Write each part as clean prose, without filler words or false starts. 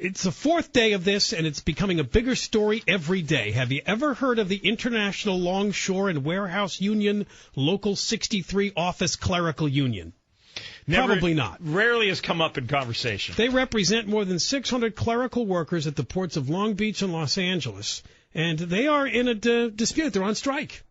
It's the fourth day of this, and it's becoming a bigger story every day. Have you ever heard of the International Longshore and Warehouse Union Local 63 Office Clerical Union? Probably not. Rarely has come up in conversation. They represent more than 600 clerical workers at the ports of Long Beach and Los Angeles, and they are in a dispute. They're on strike.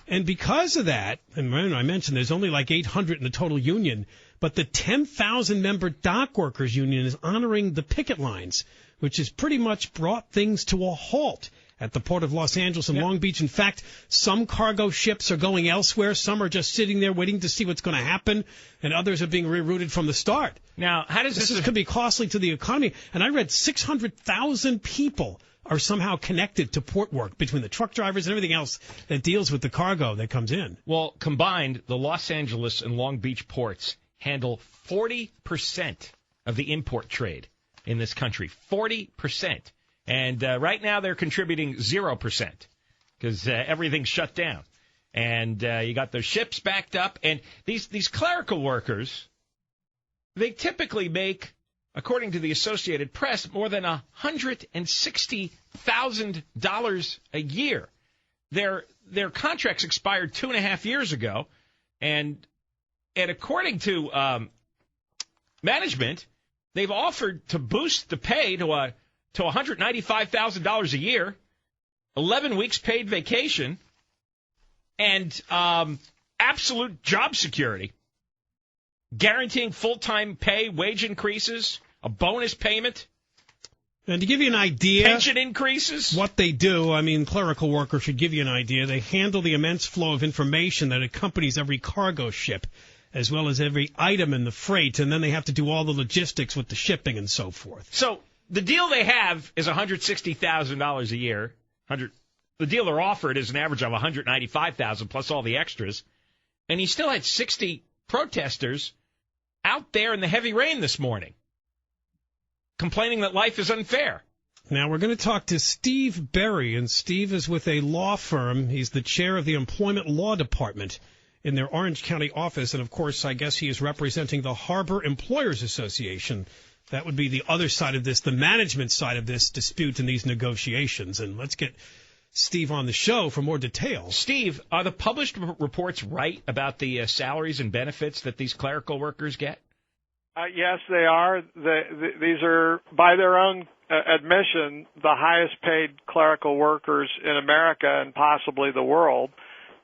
And because of that, and I mentioned there's only like 800 in the total union, but the 10,000-member dock workers union is honoring the picket lines, which has pretty much brought things to a halt at the port of Los Angeles and Long Beach. In fact, some cargo ships are going elsewhere. Some are just sitting there waiting to see what's going to happen, and others are being rerouted from the start. Now, how does this could be costly to the economy? And I read 600,000 people are somehow connected to port work between the truck drivers and everything else that deals with the cargo that comes in. Well, combined, the Los Angeles and Long Beach ports handle 40% of the import trade in this country. 40%. And right now they're contributing 0% because everything's shut down. And you got those ships backed up. And these clerical workers, they typically make, according to the Associated Press, more than $160,000 a year. Their contracts expired 2.5 years ago. And according to management, they've offered to boost the pay to $195,000 a year, 11 weeks paid vacation, and absolute job security, guaranteeing full-time pay, wage increases, a bonus payment. And to give you an idea, pension increases. What they do, I mean, clerical workers should give you an idea. They handle the immense flow of information that accompanies every cargo ship, as well as every item in the freight, and then they have to do all the logistics with the shipping and so forth. So the deal they have is $160,000 a year. The deal they're offered is an average of $195,000 plus all the extras. And he still had 60 protesters out there in the heavy rain this morning, complaining that life is unfair. Now we're going to talk to Steve Berry, and Steve is with a law firm. He's the chair of the Employment Law Department in their Orange County office. And, of course, I guess he is representing the Harbor Employers Association. That would be the other side of this, the management side of this dispute in these negotiations. And let's get Steve on the show for more details. Steve, are the published reports right about the salaries and benefits that these clerical workers get? Yes, they are. These are, by their own admission, the highest paid clerical workers in America and possibly the world.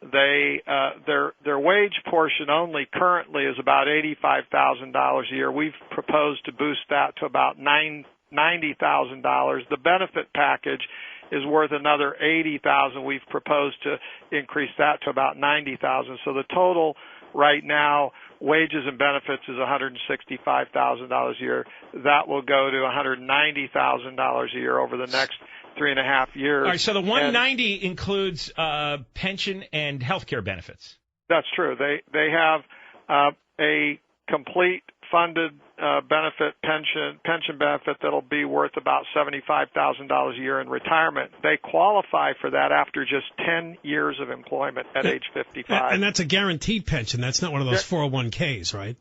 Their wage portion only currently is about $85,000 a year. We've proposed to boost that to about $90,000. The benefit package is worth another $80,000. We've proposed to increase that to about $90,000. So the total right now, wages and benefits, is $165,000 a year. That will go to $190,000 a year over the next 3.5 years. All right, so the 190 includes pension and health care benefits. That's true. They have a complete funded benefit pension benefit that'll be worth about $75,000 a year in retirement. They qualify for that after just 10 years of employment at age 55. And that's a guaranteed pension. That's not one of those 401ks, right?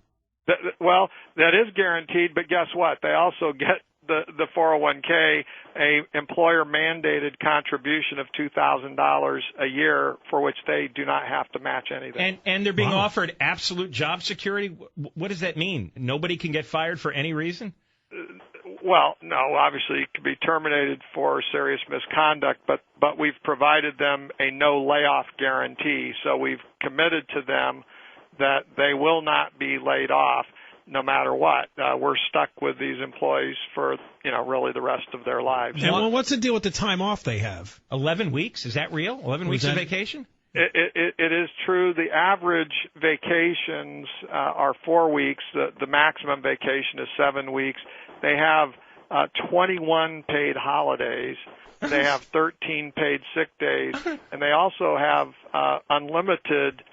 Well, that is guaranteed, but guess what? They also get the 401k, a employer-mandated contribution of $2,000 a year for which they do not have to match anything. And they're being offered absolute job security? What does that mean? Nobody can get fired for any reason? Well, no, obviously it can be terminated for serious misconduct, but we've provided them a no layoff guarantee. So we've committed to them that they will not be laid off no matter what. We're stuck with these employees for, really the rest of their lives. And well, what's the deal with the time off they have? 11 weeks? Is that real? 11 weeks of vacation? It is true. The average vacations are 4 weeks. The maximum vacation is 7 weeks. They have 21 paid holidays. They have 13 paid sick days. And they also have unlimited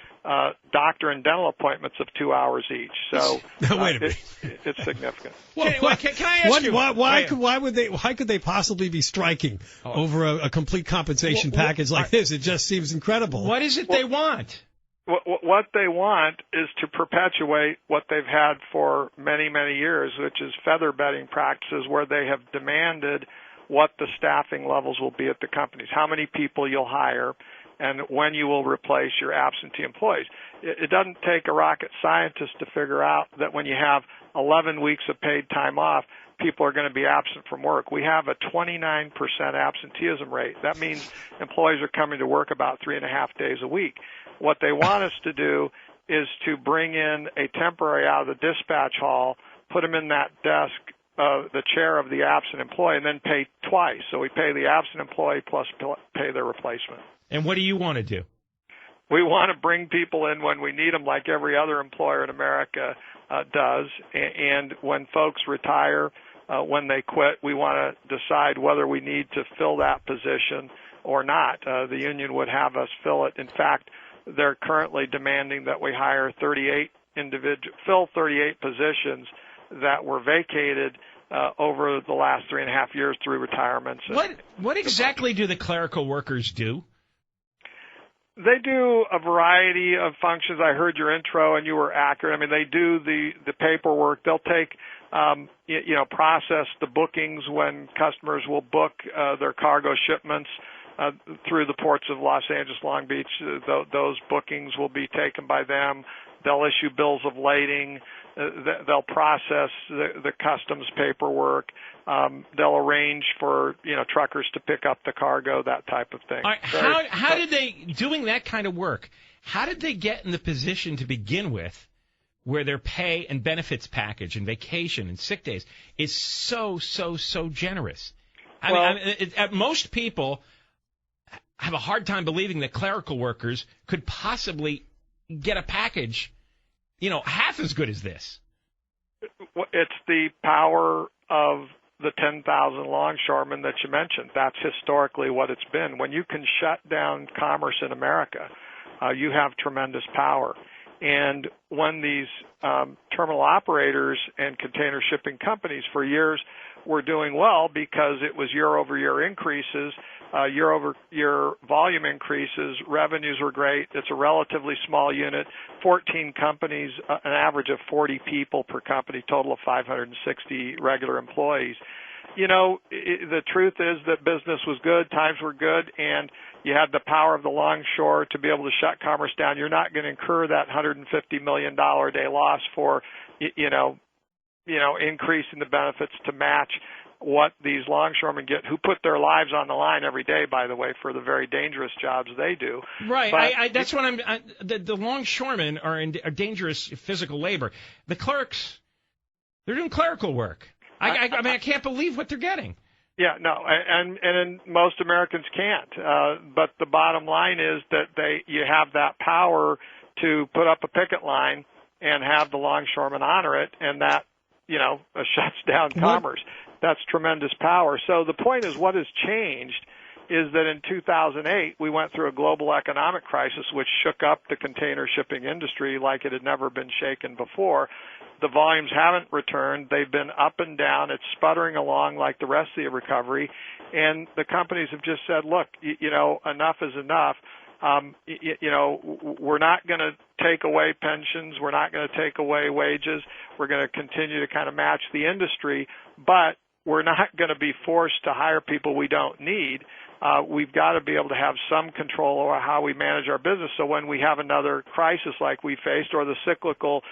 doctor and dental appointments of 2 hours each. So wait a minute. It's significant. Well, can I ask you? Why could they possibly be striking over a complete compensation package like this? It just seems incredible. What is it they want? What they want is to perpetuate what they've had for many, many years, which is feather bedding practices where they have demanded what the staffing levels will be at the companies, how many people you'll hire, and when you will replace your absentee employees. It doesn't take a rocket scientist to figure out that when you have 11 weeks of paid time off, people are going to be absent from work. We have a 29% absenteeism rate. That means employees are coming to work about 3.5 days a week. What they want us to do is to bring in a temporary out of the dispatch hall, put them in that desk, the chair of the absent employee, and then pay twice. So we pay the absent employee plus pay their replacement. And what do you want to do? We want to bring people in when we need them, like every other employer in America does. And when folks retire, when they quit, we want to decide whether we need to fill that position or not. The union would have us fill it. In fact, they're currently demanding that we hire fill 38 positions that were vacated over the last 3.5 years through retirements. What exactly do the clerical workers do? They do a variety of functions. I heard your intro, and you were accurate. I mean, they do the paperwork. They'll take, process the bookings when customers will book their cargo shipments through the ports of Los Angeles, Long Beach. Those bookings will be taken by them. They'll issue bills of lading. They'll process the customs paperwork. They'll arrange for truckers to pick up the cargo, that type of thing. All right, how did they, doing that kind of work, how did they get in the position to begin with where their pay and benefits package and vacation and sick days is so generous? Most people have a hard time believing that clerical workers could possibly get a package half as good as this. It's the power of the 10,000 longshoremen that you mentioned. That's historically what it's been. When you can shut down commerce in America, you have tremendous power. And when these terminal operators and container shipping companies for years were doing well because it was year-over-year increases, year-over-year volume increases, revenues were great. It's a relatively small unit, 14 companies, an average of 40 people per company, total of 560 regular employees. The truth is that business was good, times were good, and you had the power of the longshore to be able to shut commerce down. You're not going to incur that $150 million a day loss for, increasing the benefits to match what these longshoremen get, who put their lives on the line every day, by the way, for the very dangerous jobs they do. Right. But that's what the longshoremen are dangerous physical labor. The clerks, they're doing clerical work. I can't believe what they're getting. Yeah, no, and most Americans can't. But the bottom line is that you have that power to put up a picket line and have the longshoremen honor it, and that shuts down commerce. That's tremendous power. So the point is, what has changed is that in 2008 we went through a global economic crisis which shook up the container shipping industry like it had never been shaken before. The volumes haven't returned. They've been up and down. It's sputtering along like the rest of the recovery. And the companies have just said, look, enough is enough. We're not going to take away pensions. We're not going to take away wages. We're going to continue to kind of match the industry, but we're not going to be forced to hire people we don't need. We've got to be able to have some control over how we manage our business. So when we have another crisis like we faced, or the cyclical,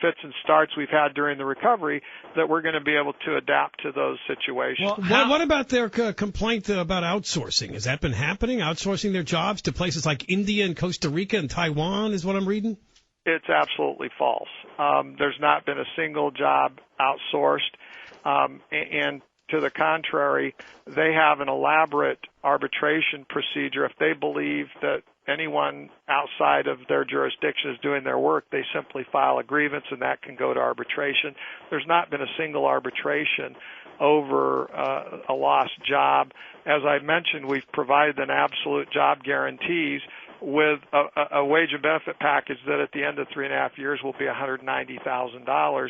fits and starts we've had during the recovery, that we're going to be able to adapt to those situations. Well, what about their complaint about outsourcing? Has that been happening? Outsourcing their jobs to places like India and Costa Rica and Taiwan is what I'm reading? It's absolutely false. There's not been a single job outsourced. And to the contrary, they have an elaborate arbitration procedure. If they believe that anyone outside of their jurisdiction is doing their work, they simply file a grievance, and that can go to arbitration. There's not been a single arbitration over a lost job. As I mentioned, we've provided an absolute job guarantees with a wage and benefit package that at the end of 3.5 years will be $190,000.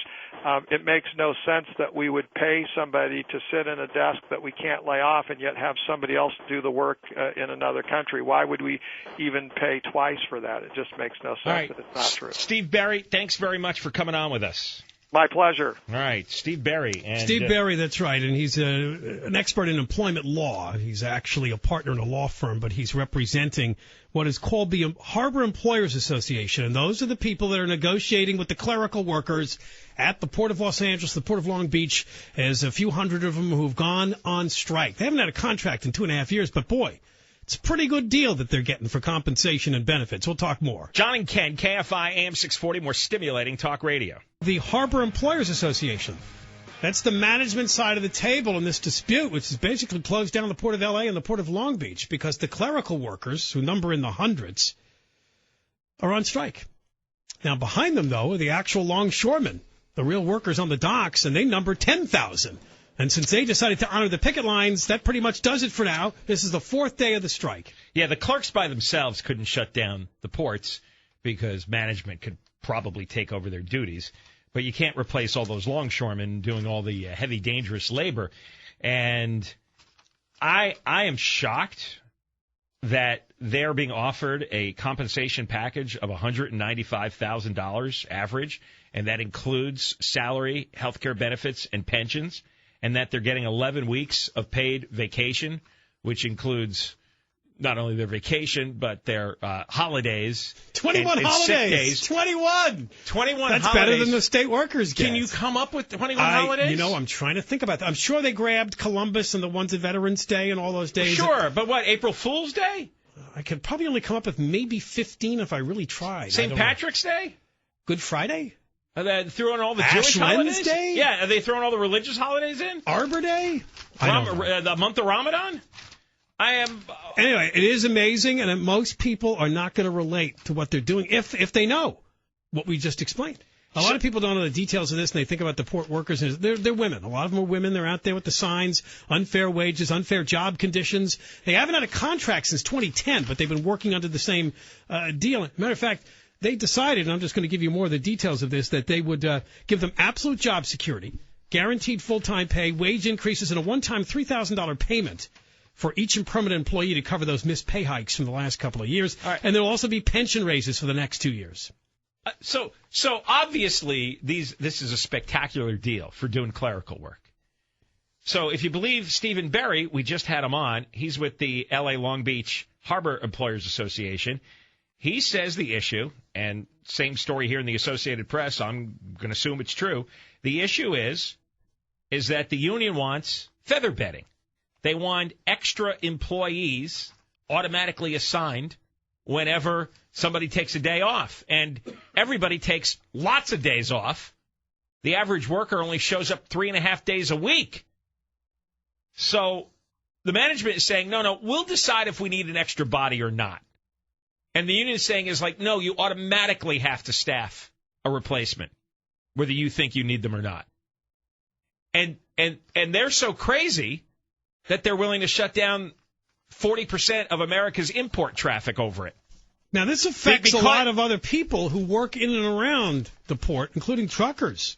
It makes no sense that we would pay somebody to sit in a desk that we can't lay off and yet have somebody else do the work in another country. Why would we even pay twice for that? It just makes no sense. All right. That it's not true. Steve Berry, thanks very much for coming on with us. My pleasure. All right, Steve Berry. Steve Berry, that's right, and he's an expert in employment law. He's actually a partner in a law firm, but he's representing what is called the Harbor Employers Association, and those are the people that are negotiating with the clerical workers at the Port of Los Angeles, the Port of Long Beach. There's a few hundred of them who've gone on strike. They haven't had a contract in 2.5 years, but boy, it's a pretty good deal that they're getting for compensation and benefits. We'll talk more. John and Ken, KFI AM 640, more stimulating talk radio. The Harbor Employers Association. That's the management side of the table in this dispute, which has basically closed down the Port of L.A. and the Port of Long Beach because the clerical workers, who number in the hundreds, are on strike. Now, behind them, though, are the actual longshoremen, the real workers on the docks, and they number 10,000. And since they decided to honor the picket lines, that pretty much does it for now. This is the fourth day of the strike. Yeah, the clerks by themselves couldn't shut down the ports because management could probably take over their duties. But you can't replace all those longshoremen doing all the heavy, dangerous labor. And I am shocked that they're being offered a compensation package of $195,000 average, and that includes salary, health care benefits, and pensions. And that they're getting 11 weeks of paid vacation, which includes not only their vacation, but their holidays. 21 holidays. Sick days. 21 That's holidays. Better than the state workers get. Can you come up with 21 holidays? You know, I'm trying to think about that. I'm sure they grabbed Columbus and the ones at Veterans Day and all those days. Sure, but what, April Fool's Day? I could probably only come up with maybe 15 if I really tried. St. Patrick's Day? Good Friday? Are they throwing all the Ash Jewish holidays? Wednesday? Yeah, are they throwing all the religious holidays in? Arbor Day? I don't know. The month of Ramadan? Anyway, it is amazing, and most people are not going to relate to what they're doing if they know what we just explained. A lot of people don't know the details of this, and they think about the port workers. And they're women. A lot of them are women. They're out there with the signs, unfair wages, unfair job conditions. They haven't had a contract since 2010, but they've been working under the same deal. Matter of fact, they decided, and I'm just going to give you more of the details of this, that they would give them absolute job security, guaranteed full-time pay, wage increases, and a one-time $3,000 payment for each permanent employee to cover those missed pay hikes from the last couple of years. Right. And there will also be pension raises for the next 2 years. So obviously this is a spectacular deal for doing clerical work. So if you believe Stephen Berry, we just had him on. He's with the L.A. Long Beach Harbor Employers Association. He says the issue, and same story here in the Associated Press, I'm going to assume it's true. The issue is that the union wants feather bedding. They want extra employees automatically assigned whenever somebody takes a day off. And everybody takes lots of days off. The average worker only shows up 3.5 days a week. So the management is saying, no, we'll decide if we need an extra body or not. And the union is saying no, you automatically have to staff a replacement, whether you think you need them or not. And they're so crazy that they're willing to shut down 40% of America's import traffic over it. Now, this affects a lot of other people who work in and around the port, including truckers.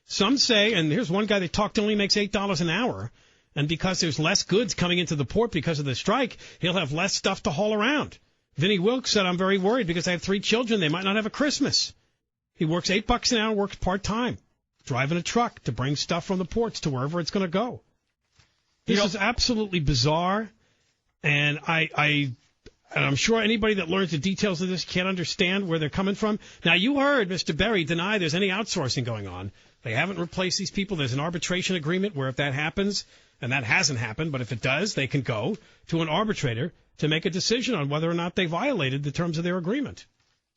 Some say, and here's one guy that talked only makes $8 an hour, and because there's less goods coming into the port because of the strike, he'll have less stuff to haul around. Vinny Wilkes said, I'm very worried because I have 3 children. They might not have a Christmas. He works $8 an hour, works part-time, driving a truck to bring stuff from the ports to wherever it's going to go. This is absolutely bizarre, and I'm sure anybody that learns the details of this can't understand where they're coming from. Now, you heard Mr. Berry deny there's any outsourcing going on. They haven't replaced these people. There's an arbitration agreement where if that happens, and that hasn't happened, but if it does, they can go to an arbitrator to make a decision on whether or not they violated the terms of their agreement.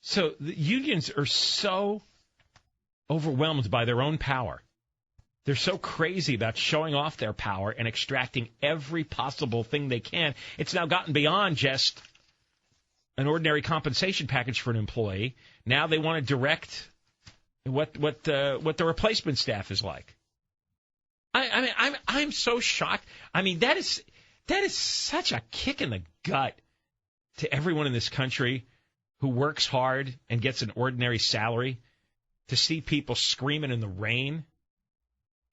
So the unions are so overwhelmed by their own power. They're so crazy about showing off their power and extracting every possible thing they can. It's now gotten beyond just an ordinary compensation package for an employee. Now they want to direct what the replacement staff is like. I'm so shocked. I mean, that is such a kick in the gut to everyone in this country who works hard and gets an ordinary salary to see people screaming in the rain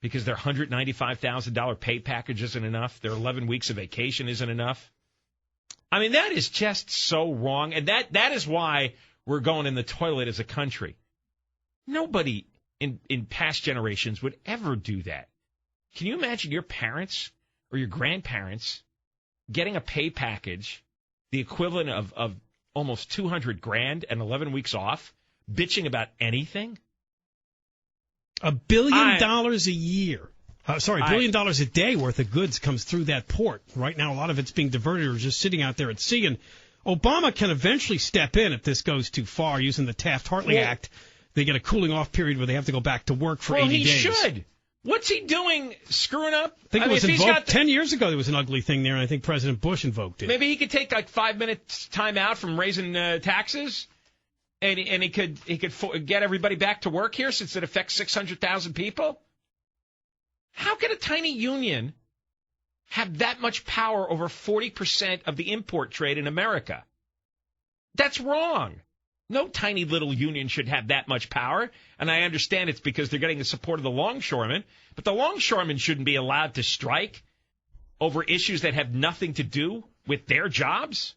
because their $195,000 pay package isn't enough, their 11 weeks of vacation isn't enough? I mean, that is just so wrong, and that is why we're going in the toilet as a country. Nobody in past generations would ever do that. Can you imagine your parents or your grandparents getting a pay package, the equivalent of almost $200,000 and 11 weeks off, bitching about anything? $1 billion a year. $1 billion a day worth of goods comes through that port. Right now, a lot of it's being diverted or just sitting out there at sea. And Obama can eventually step in if this goes too far using the Taft-Hartley Act. They get a cooling off period where they have to go back to work for 80 days. Well, he should. What's he doing? Screwing up? I think it was invoked 10 years ago. There was an ugly thing there, and I think President Bush invoked it. Maybe he could take like 5 minutes time out from raising taxes, and he could get everybody back to work here since it affects 600,000 people. How could a tiny union have that much power over 40% of the import trade in America? That's wrong. No tiny little union should have that much power, and I understand it's because they're getting the support of the longshoremen, but the longshoremen shouldn't be allowed to strike over issues that have nothing to do with their jobs.